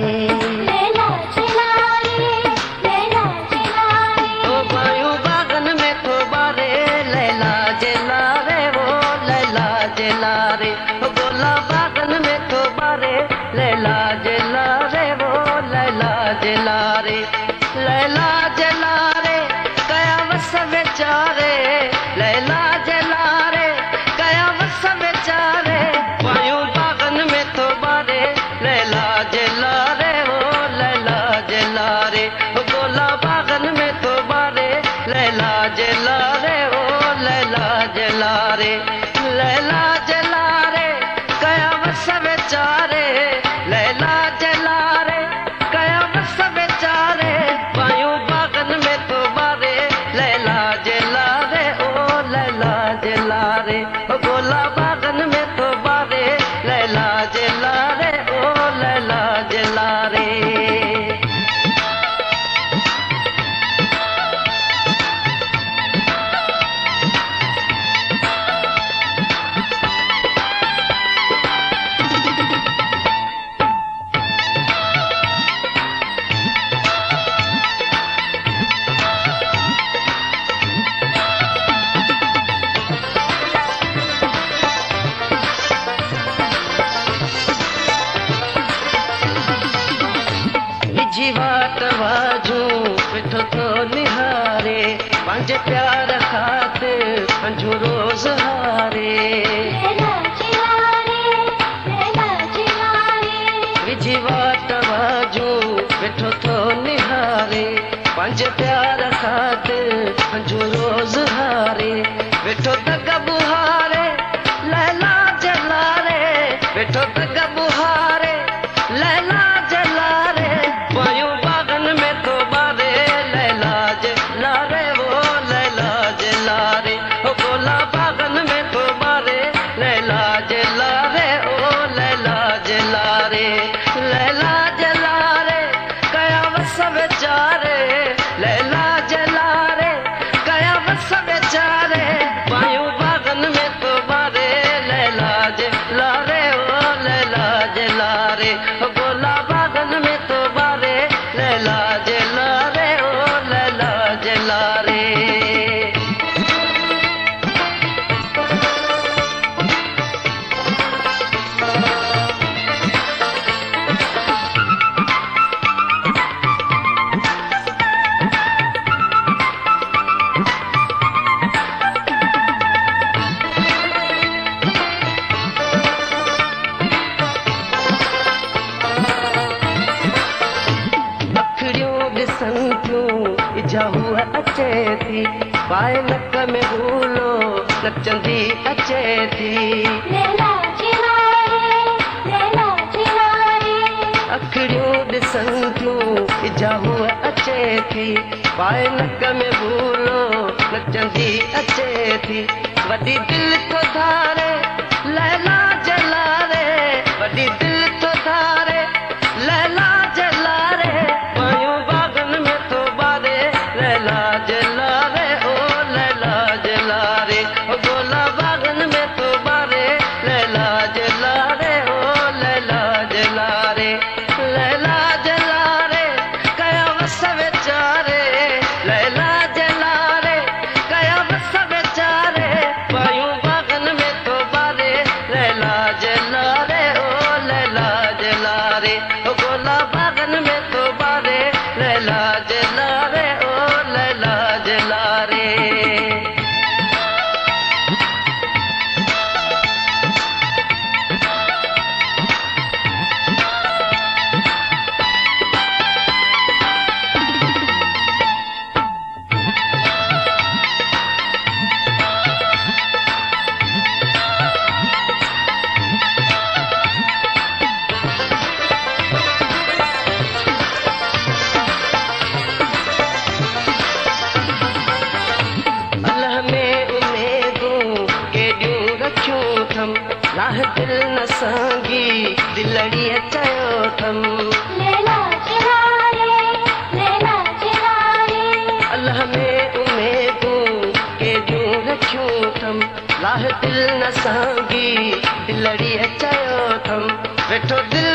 लैला जला रे, लैला जला रे। ओ बायूं बागन में तो बारे लैला जला रे, वो लैला जला रे। ओ गोला बागन में तो बारे लैला जला रे, वो लैला जला रे। लैला जला रे कया वस बेचारे, लैला जला रे कया वस बेचारे। बायूं बागन में तो बारे लैला जला रे, वो लैला जला रे। ओ गोला बागन में तो बारे लैला जला रे, वो लैला जला रे। लैला जला रे कया वस बेचारे, लैला जला रे कया वस बेचारे। बायूं बागन में तो बारे लैला जला रे, ओ लैला जला रे। ओ गोला बागन में तो बारे लैला जला रे, ओ लैला जला रे। जीवात वाजू पिठो तो निहारे, पंहिंजे प्यार खातिर पंहिंजो रोज़ हारे। लैला जला रे, लैला जला रे। जीवात वाजू पिठो तो निहारे, पंहिंजे प्यार खातिर पंहिंजो रोज़ हारे। वेठो तक बुहारे लैला जला रे, वेठो तक बुहारे लैला जला रे। बायूं बागन में तो बारे लैला जला रे, वो लैला जला रे। ओ गोला बागन में तो बारे लैला जला रे, ओ लैला जला रे। लैला जला रे कया वस बेचारे, लैला जला रे कया वस बेचारे। बायूं बागन में तो बारे लैला जला रे, ओ लैला जला रे। ओ गोला बागन में तो बारे लैला जला रे, ओ लैला जला रे। अखड़ियूं ॾिसनि थियूं इजाहू अचे थी, पाए नक में भूलो नचंदी अचे थी। लैला जला रे, लैला जला रे। अखड़ियूं ॾिसनि थियूं इजाहू अचे थी, पाए नक में भूलो नचंदी अचे थी। वॾी दिलि तो धारे लैला जला रे, वॾी दिलि तो धारे लैला जला रे। बायूं बागन में तो बारे लैला जला रे, ओ लैला जला रे। ओ गोला बागन में तो बारे लैला जला रे, ओ लैला जला रे। लैला जला रे कया वस बेचारे, लैला जला रे कया वस बेचारे। बायूं बागन में तो बारे लैला जला रे, ओ लैला जला रे। ओ गोला बागन में तो बारे लैला जला रे, ओ लैला जला रे। राह दिल न सांगी दिलड़ीअ चयो थम। लैला जला रे, लैला जला रे। अल्लाह में उम्मीदूं केॾियूं रखियूं थम। राह दिल न सांगी दिलड़ीअ चयो थम। वेठो दिल